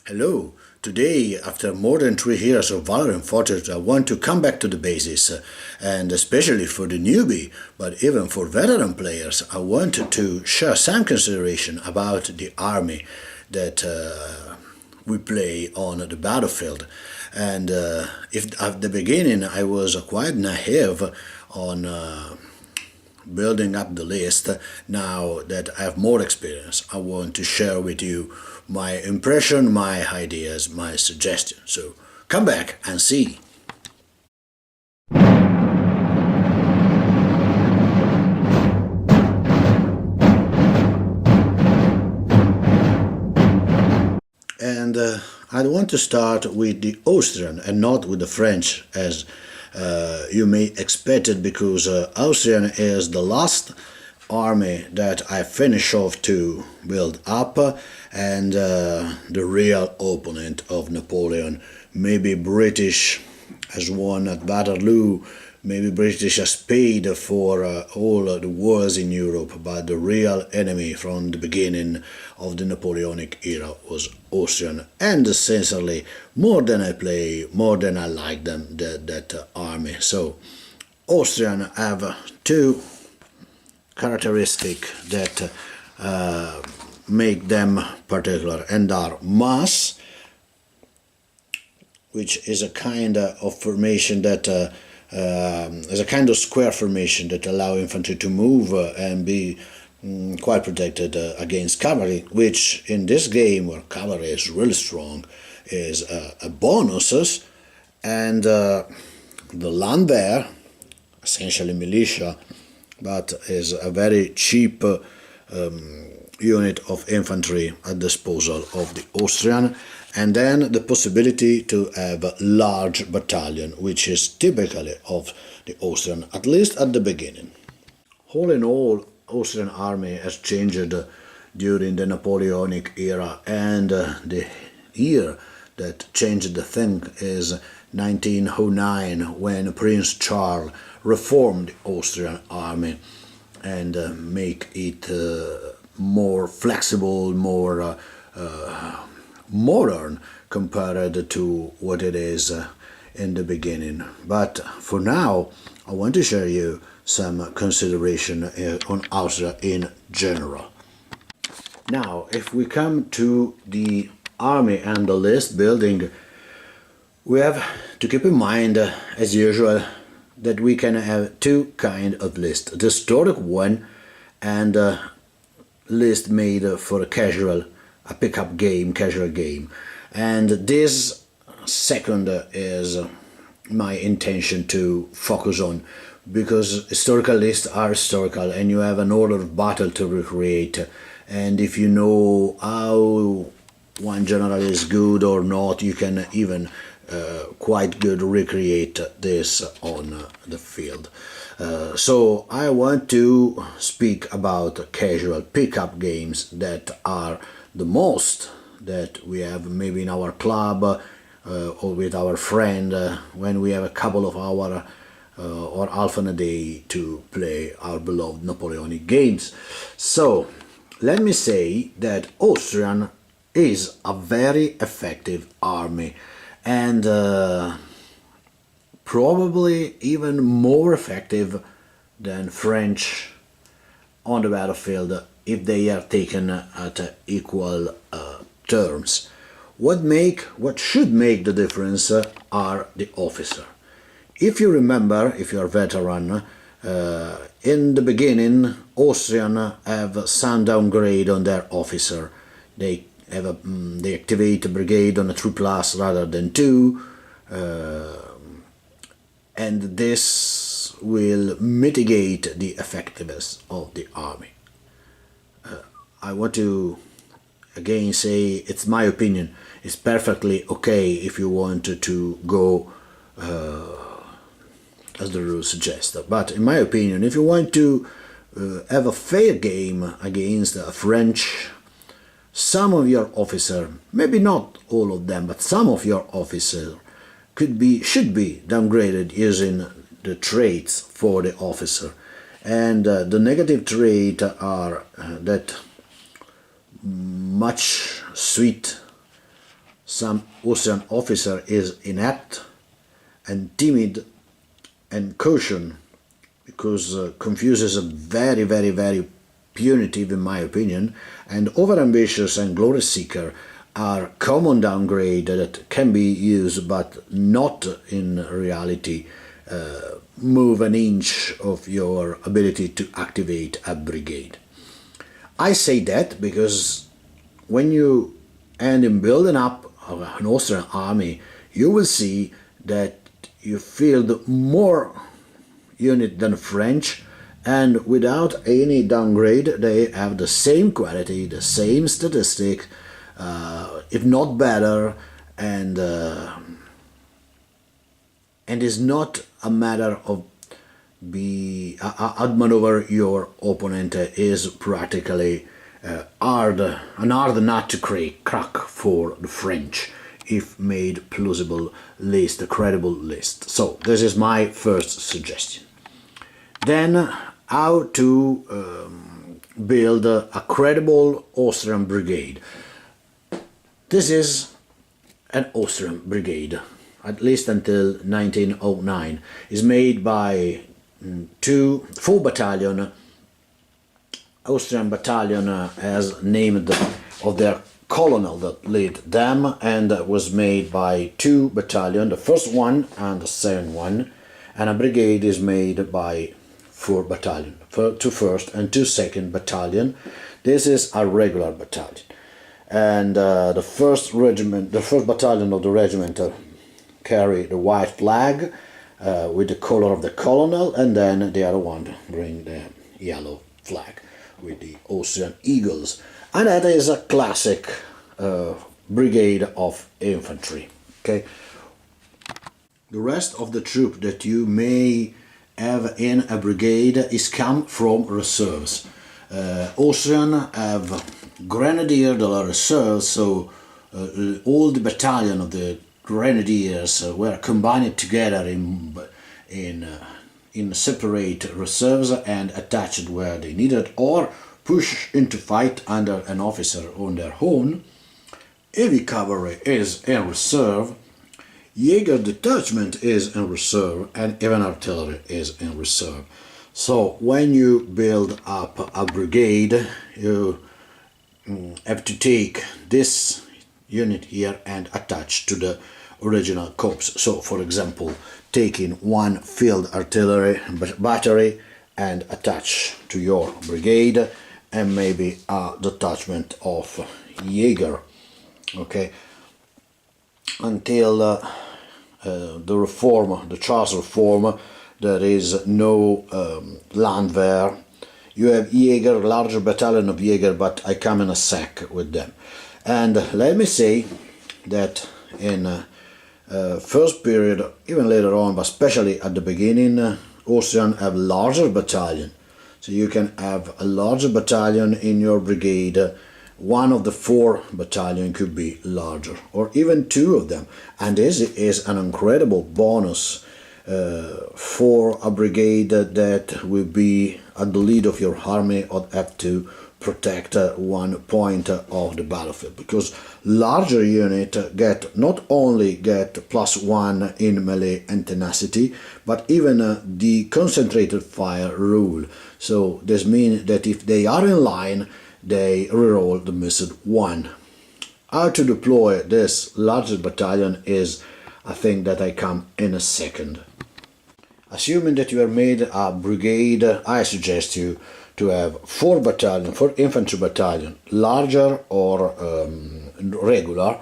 Hello, today after more than 3 years of VALOR and FORTITUde I want to come back to the basis and especially for the newbie but even for veteran players I want to share some consideration about the army that we play on the battlefield. And if at the beginning I was quite naive on building up the list, now that I have more experience, I want to share with you my impression, my ideas, my suggestions. So come back and see. And I want to start with the Austrian and not with the French, as you may expect it, because Austrian is the last army that I finish off to build up, and the real opponent of Napoleon. Maybe British has won at Waterloo, maybe British has paid for all the wars in Europe, but the real enemy from the beginning of the Napoleonic era was Austrian. And sincerely, more than I play, more than I like them, that army. So Austrian have two characteristics that make them particular, and are mass, which is a kind of formation that is a kind of square formation that allow infantry to move and be quite protected against cavalry, which in this game where cavalry is really strong is a bonus. And the Landwehr, essentially militia, but is a very cheap unit of infantry at disposal of the Austrian. And then the possibility to have a large battalion, which is typically of the Austrian, at least at the beginning. All in all, Austrian army has changed during the Napoleonic era, and the year that changed the thing is 1909, when Prince Charles reformed the Austrian army and make it more flexible, more modern compared to what it is in the beginning. But for now, I want to share you some consideration on Austria in general. Now, if we come to the army and the list building, we have to keep in mind, as usual, that we can have two kinds of lists: the historic one and a list made for a casual, a pickup game, casual game. And this second is my intention to focus on, because historical lists are historical and you have an order of battle to recreate, and if you know how one general is good or not, you can even quite good recreate this on the field. So I want to speak about casual pickup games that are the most that we have maybe in our club or with our friend when we have a couple of hours or half a day to play our beloved Napoleonic games. So let me say that Austrian is a very effective army, and probably even more effective than French on the battlefield if they are taken at equal terms. What should make the difference are the officer. If you remember, if you are a veteran, in the beginning Austrian have some downgrade on their officer. They activate a brigade on a 3+ rather than 2, and this will mitigate the effectiveness of the army. I want to again say, it's my opinion, it's perfectly okay if you want to go as the rules suggest, but in my opinion, if you want to have a fair game against a French, some of your officer, maybe not all of them, but some of your officer should be downgraded using the traits for the officer. And the negative traits are that much sweet some Austrian officer is inept and timid and caution, because Confucius is very, very, very punitive in my opinion, and overambitious and glory seeker are common downgrade that can be used but not in reality move an inch of your ability to activate a brigade. I say that because when you end in building up an Austrian army, you will see that you field more unit than French, and without any downgrade they have the same quality, the same statistic, if not better, and it's not a matter of outmaneuver your opponent is practically an hard nut to crack for the French if made plausible list, a credible list. So this is my first suggestion. Then how to build a credible Austrian brigade. This is an Austrian brigade, at least until 1909, is made by 4 battalion. Austrian battalion has named of their colonel that led them, and was made by 2 battalion, the first one and the second one, and a brigade is made by 4 battalion, 2 first and 2 second battalion. This is a regular battalion, and the first battalion of the regiment carry the white flag with the color of the colonel, and then the other one bring the yellow flag with the Austrian eagles, and that is a classic brigade of infantry. Okay, the rest of the troop that you may have in a brigade is come from reserves. Austrian have grenadier de la reserve, so all the battalion of the grenadiers were combined together in separate reserves and attached where they needed, or push into fight under an officer on their own. Heavy cavalry is in reserve, Jaeger detachment is in reserve, and even artillery is in reserve. So when you build up a brigade, you have to take this unit here and attach to the original corps. So for example, taking 1 field artillery battery and attach to your brigade, and maybe a detachment of Jaeger. Okay, until the reform, the Charles reform, there is no Landwehr. You have Jaeger, larger battalion of Jaeger, but I come in a sec with them. And let me say that in first period, even later on, but especially at the beginning, Austrian have larger battalion. So you can have a larger battalion in your brigade. One of the 4 battalion could be larger, or even 2 of them. And this is an incredible bonus for a brigade that will be at the lead of your army or have to protect one point of the battlefield, because larger unit not only get +1 in melee and tenacity, but even the concentrated fire rule. So this means that if they are in line, they reroll the missed 1. How to deploy this larger battalion is a thing that I come in a second. Assuming that you have made a brigade, I suggest you to have 4 infantry battalion, larger or regular,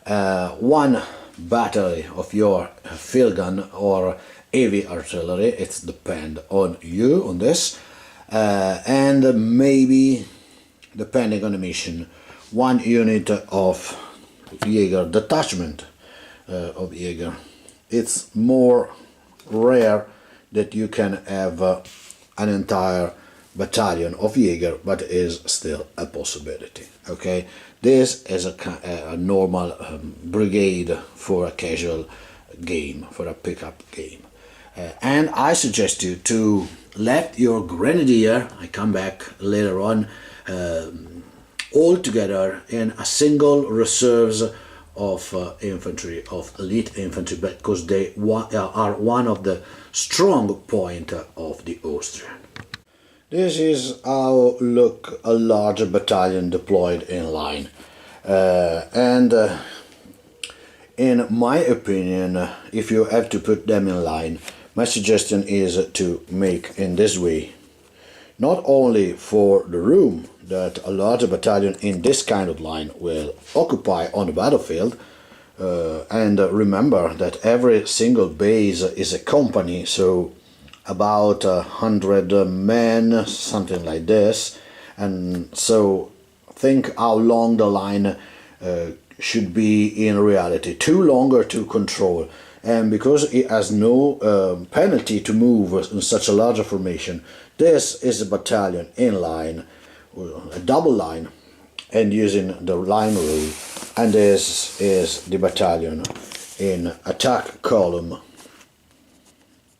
1 battery of your field gun or heavy artillery, it depends on you on this, and maybe, depending on the mission, 1 unit of Jaeger detachment of Jaeger. It's more rare that you can have an entire battalion of Jaeger, but is still a possibility. Okay, this is a normal brigade for a casual game, for a pickup game, and I suggest you to let your grenadier, I come back later on, all together in a single reserves of infantry, of elite infantry, because they are one of the strong point of the Austrian. This is how look a large battalion deployed in line, and in my opinion, if you have to put them in line, my suggestion is to make in this way. Not only for the room that a larger battalion in this kind of line will occupy on the battlefield, and remember that every single base is a company, so about 100 men, something like this, and so think how long the line should be in reality. Too longer to control, and because it has no penalty to move in such a large formation, this is a battalion in line, a double line, and using the line rule, and this is the battalion in attack column,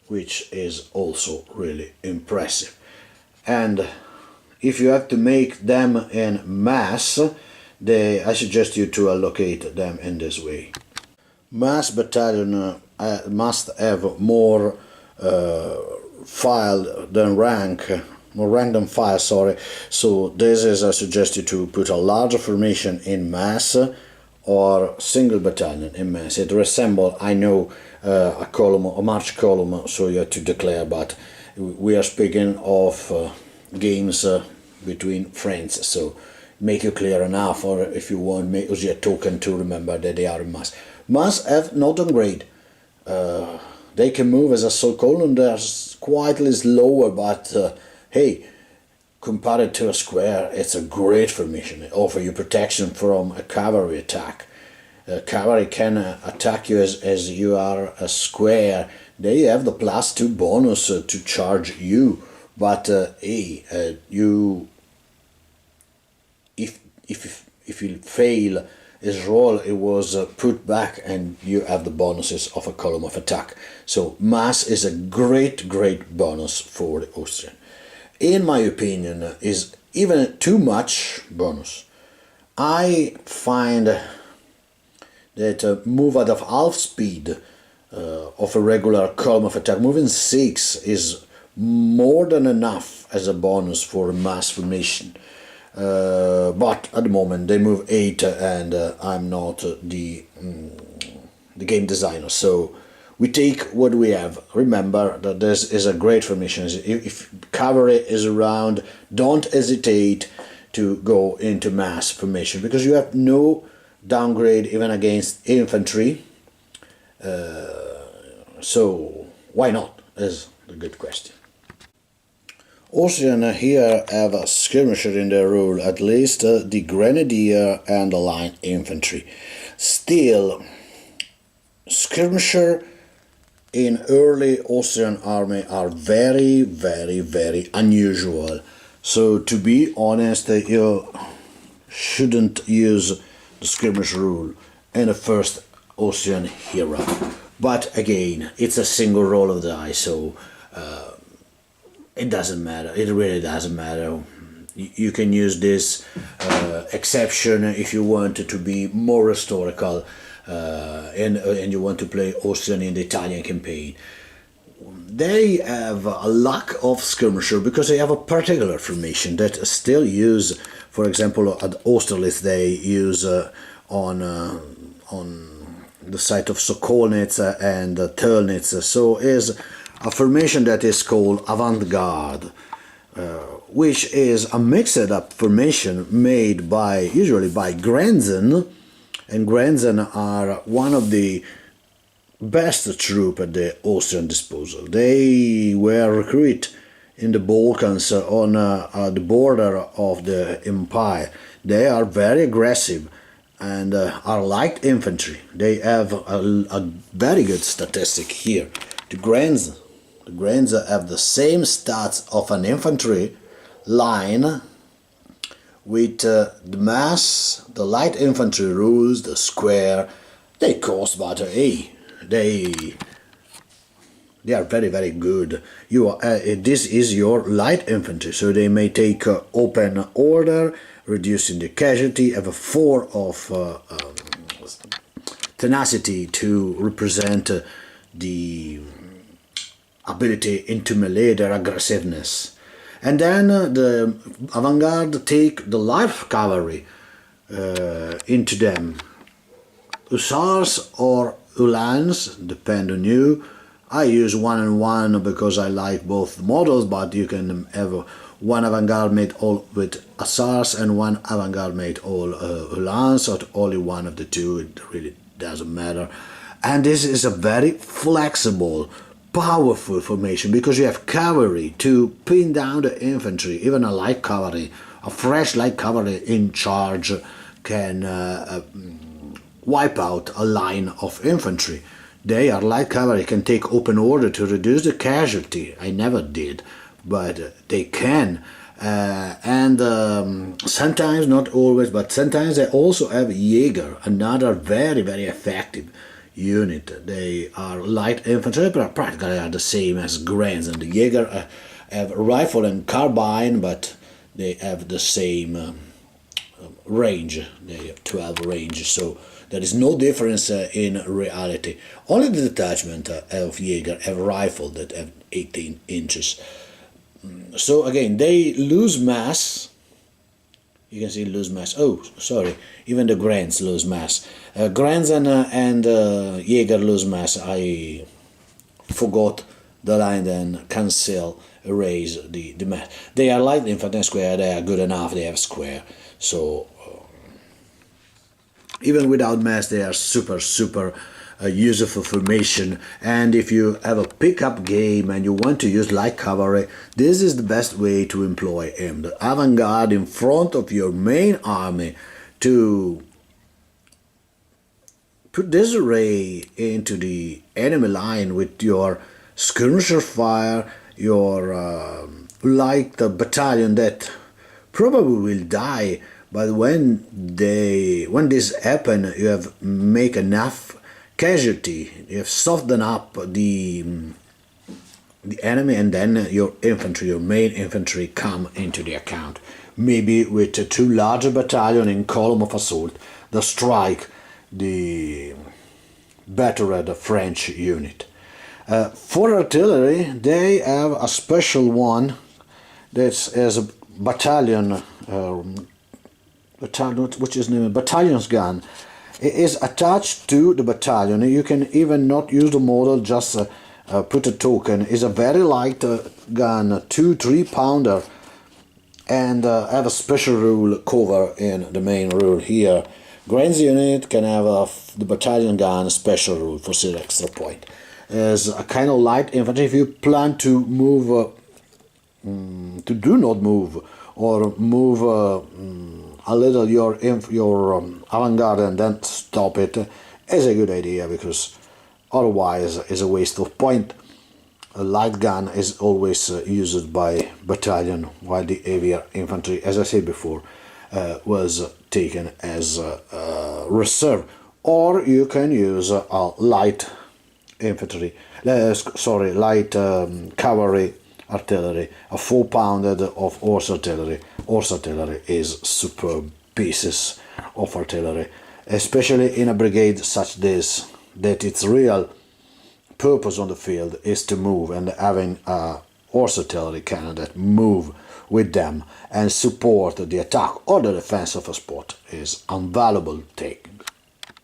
which is also really impressive. And if you have to make them in mass, I suggest you to allocate them in this way. Mass battalion must have more file than rank, more rank than file, sorry. So this is I suggest you to put a larger formation in mass or single battalion in mass. It resembles, I know, a column, a march column, so you have to declare, but we are speaking of games between friends, so make it clear enough, or if you want, make us a token to remember that they are in mass. Mass have not downgrade. They can move as a sole column, they're quietly slower, but hey, compared to a square, it's a great formation. It offers you protection from a cavalry attack. Cavalry can attack you as you are a square. They have the +2 bonus to charge you, but hey, if you fail his roll, it was put back, and you have the bonuses of a column of attack. So mass is a great bonus for the Austrian. In my opinion, is even too much bonus. I find that move out of half speed of a regular column of attack, moving 6 is more than enough as a bonus for a mass formation. But at the moment they move 8, and I'm not the game designer, so we take what we have. Remember that this is a great formation. If cavalry is around, don't hesitate to go into mass formation, because you have no downgrade even against infantry, so why not is the good question. Austrian here have a skirmisher in their rule, at least the grenadier and the line infantry. Still, skirmisher in early Austrian army are very unusual. So to be honest, you shouldn't use the skirmish rule in the first Austrian era. But again, it's a single roll of the die, so it doesn't matter. It really doesn't matter. You can use this exception if you want to be more historical, and you want to play Austrian in the Italian campaign. They have a lack of skirmisher because they have a particular formation that still use, for example, at Austerlitz they use on the site of Sokolnitz and Tölnitz. So is a formation that is called avant-garde, which is a mixed-up formation made usually by Grenzen, and Grenzen are one of the best troops at the Austrian disposal. They were recruited in the Balkans on the border of the empire. They are very aggressive and are light infantry. They have a very good statistic here. The Grenzen have the same stats of an infantry line with the mass, the light infantry rules, the square. They cost but they are very good. This is your light infantry, so they may take open order, reducing the casualty, have a 4 of tenacity to represent the ability into melee, their aggressiveness. And then the avant-garde take the light cavalry into them. Hussars or Uhlans, depend on you. I use 1-on-1 because I like both models, but you can have one avant-garde made all with Hussars and one avant-garde made all Uhlans, or only one of the two, it really doesn't matter. And this is a very flexible, powerful formation because you have cavalry to pin down the infantry. Even a light cavalry, a fresh light cavalry in charge can wipe out a line of infantry. They are light cavalry, can take open order to reduce the casualty. I never did, but they can. Sometimes, not always, but sometimes they also have Jäger, another very, very effective unit. They are light infantry, but practically are the same as Grants, and the Jäger have rifle and carbine, but they have the same range. They have 12 range, so there is no difference in reality. Only the detachment of Jäger have rifle that have 18 inches. So again, they lose mass. You can see lose mass. Oh, sorry. Even the Grants lose mass. Grants and Jäger lose mass. I forgot the line, then cancel, erase the mass. They are light infantry square. They are good enough. They have square. So even without mass, they are super useful formation. And if you have a pickup game and you want to use light cavalry, this is the best way to employ him. The avant-garde in front of your main army to put disarray into the enemy line with your skirmisher fire, your light battalion that probably will die. But when this happen, you have make enough casualty, you have softened up the enemy, and then your infantry, your main infantry, come into the account. Maybe with a two larger battalion in column of assault, that strike the battered French unit. For artillery, they have a special one that is a battalion. Which is named battalion's gun. It is attached to the battalion. You can even not use the model, just put a token. It's a very light gun, 2-3 pounder, and have a special rule cover in the main rule here. Grant's unit can have the battalion gun special rule for 6 extra point. As a kind of light infantry, if you plan to move, to do not move, or move a little your avant-garde and then stop it, is a good idea, because otherwise it's a waste of point. A light gun is always used by battalion, while the heavier infantry, as I said before, was taken as reserve. Or you can use a light infantry, light cavalry artillery, a 4-pounder of horse artillery. Horse artillery is superb pieces of artillery, especially in a brigade such this, that its real purpose on the field is to move, and having a horse artillery cannon that move with them and support the attack or the defense of a spot is invaluable thing.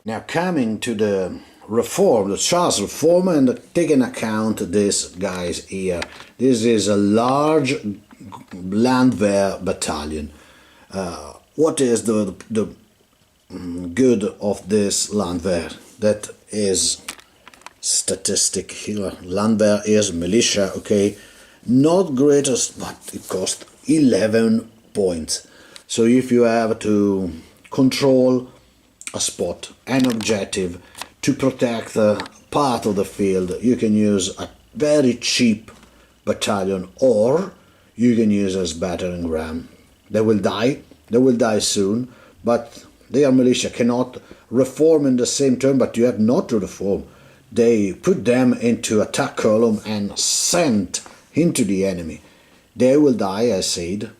Now coming to the reform, the Charles reform, and taking account this guys here. This is a large Landwehr battalion. What is the good of this Landwehr? That is statistic here. Landwehr is militia, okay, not greatest, but it costs 11 points. So if you have to control a spot, an objective, to protect part of the field, you can use a very cheap battalion, or you can use as battering ram. They will die soon, but they are militia, cannot reform in the same turn, but you have not to reform. They put them into attack column and sent into the enemy. They will die, I said,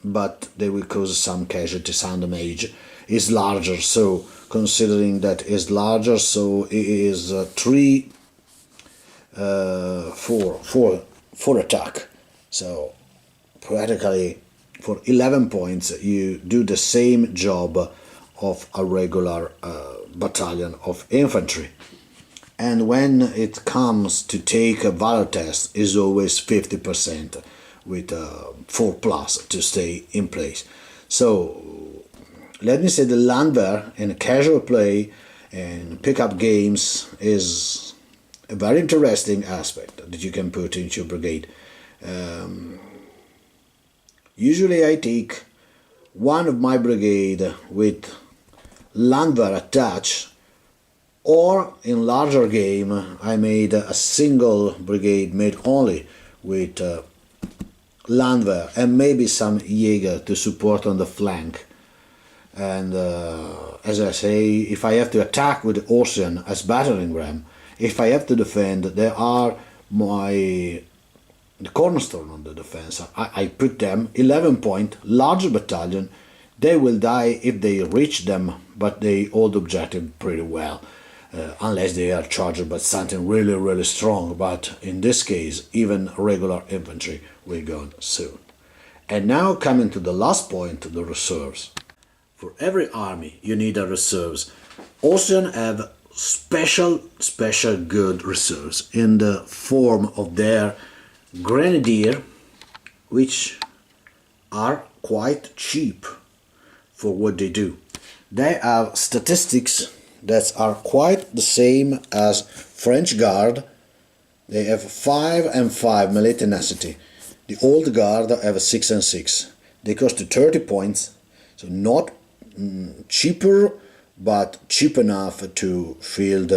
but they will cause some casualty. Sound damage is larger, so considering that is larger, so it is 4 attack. So practically for 11 points you do the same job of a regular battalion of infantry. And when it comes to take a valor test, is always 50% with 4+ to stay in place. So let me say the Landwehr in casual play and pickup games is a very interesting aspect that you can put into your brigade. Usually I take one of my brigade with Landwehr attached, or in larger game I made a single brigade made only with Landwehr and maybe some Jäger to support on the flank. And as I say, if I have to attack with the Austrian as battering ram, if I have to defend, they are the cornerstone on the defense. I put them 11 point, larger battalion. They will die if they reach them, but they hold the objective pretty well. Unless they are charged by something really, really strong. But in this case, even regular infantry will go soon. And now coming to the last point, the reserves. For every army, you need a reserves. Austrian have special good reserves in the form of their grenadier, which are quite cheap for what they do. They have statistics that are quite the same as French Guard. They have 5 and 5 melee tenacity. The old Guard have 6 and 6. They cost 30 points, so not cheaper, but cheap enough to field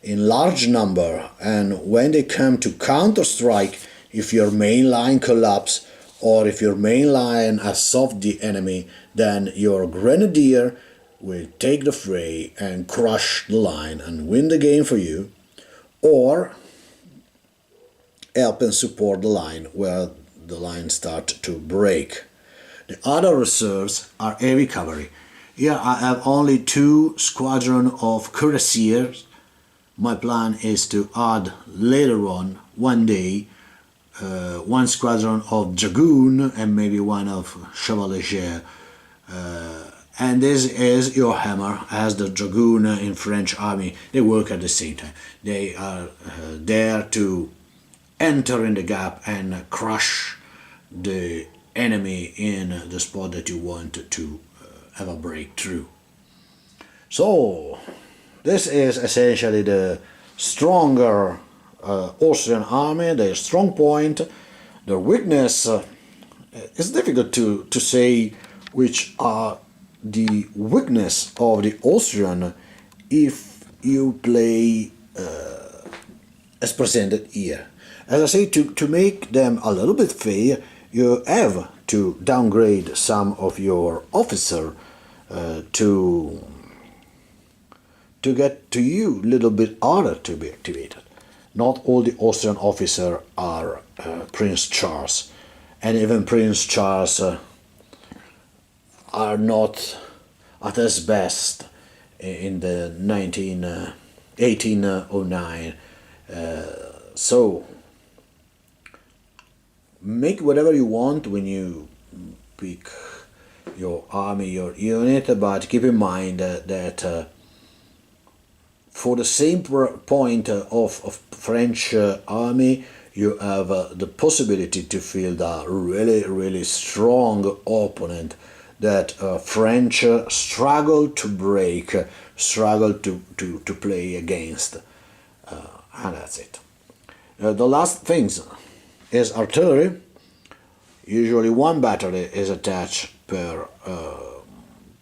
in large number. And when they come to counter-strike, if your main line collapse or if your main line has solved the enemy, then your grenadier will take the fray and crush the line and win the game for you, or help and support the line where the line starts to break. The other reserves are heavy cavalry. Here I have only 2 squadrons of cuirassiers. My plan is to add later on, one day, 1 squadron of dragoon and maybe 1 of chevalier. And this is your hammer, as the dragoon in French army. They work at the same time. They are there to enter in the gap and crush the enemy in the spot that you want to have a breakthrough. So this is essentially the stronger Austrian army, their strong point. Their weakness is difficult to say which are the weakness of the Austrian if you play as presented here. As I say, to make them a little bit fair, you have to downgrade some of your officer to get to you a little bit harder to be activated. Not all the Austrian officers are Prince Charles, and even Prince Charles are not at his best in the 1809. So make whatever you want when you pick your army, your unit, but keep in mind that for the same point of French army, you have the possibility to field a really strong opponent that French struggle to break, struggle to play against, and that's it. The last things is artillery. Usually 1 battery is attached per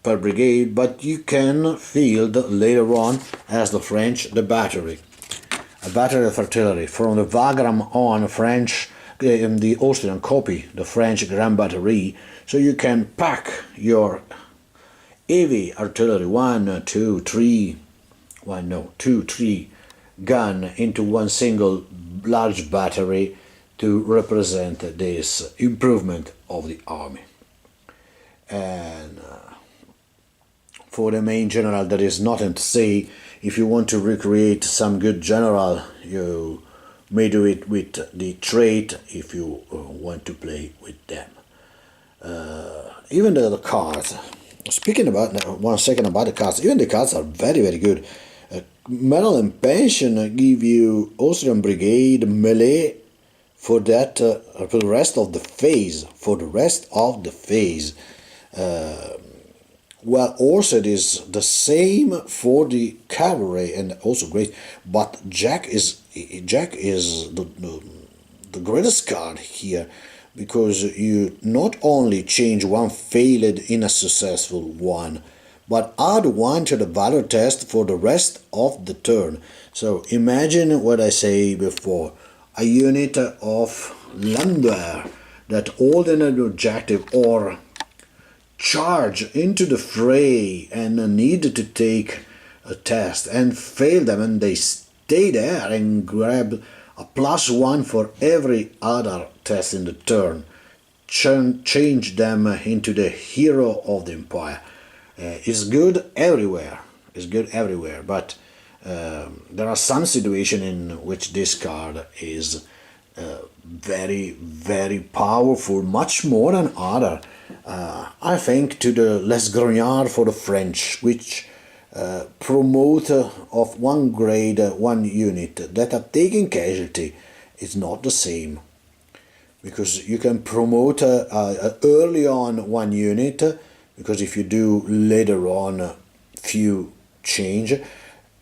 brigade, but you can field later on, as the French, the battery. A battery of artillery. From the Wagram on, French, the Austrian copy the French Grand Batterie, so you can pack your heavy artillery, 2, 3 gun into one single large battery to represent this improvement of the army. And for the main general. There is nothing to say. If you want to recreate some good general, you may do it with the trait if you want to play with them. Even the cards. Speaking about 1 second about the cards, even the cards are very, very good. Medal and Pension give you Austrian Brigade melee for that for the rest of the phase. For the rest of the phase. Well, also it is the same for the cavalry and also great. But Jack is the greatest card here, because you not only change one failed in a successful one, but add one to the valor test for the rest of the turn. So imagine what I say before, a unit of lumber that hold an objective or charge into the fray and need to take a test and fail them, and they stay there and grab a +1 for every other test in the turn. Change them into the hero of the empire. It's good everywhere. It's good everywhere, but there are some situations in which this card is very, very powerful, much more than other. I think to the Les Grognards for the French, which promote of one grade, one unit that are taking casualty, is not the same. Because you can promote early on one unit, because if you do later on, few change,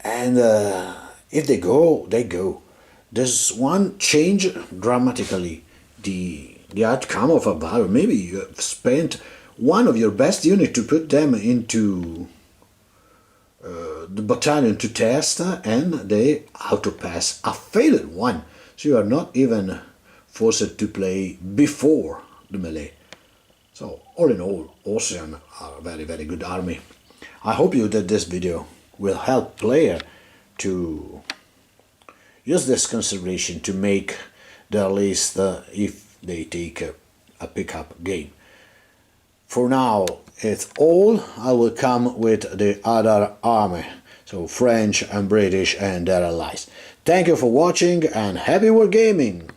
and if they go, they go. Does one change dramatically the outcome of a battle? Maybe you have spent one of your best units to put them into the battalion to test, and they auto-pass a failed one. So you are not even forced to play before the melee. So all in all, Austrian are a very, very good army. I hope you that this video will help player to use this consideration to make their list if they take a pickup game. For now, it's all. I will come with the other army, so French and British and their allies. Thank you for watching and happy wargaming!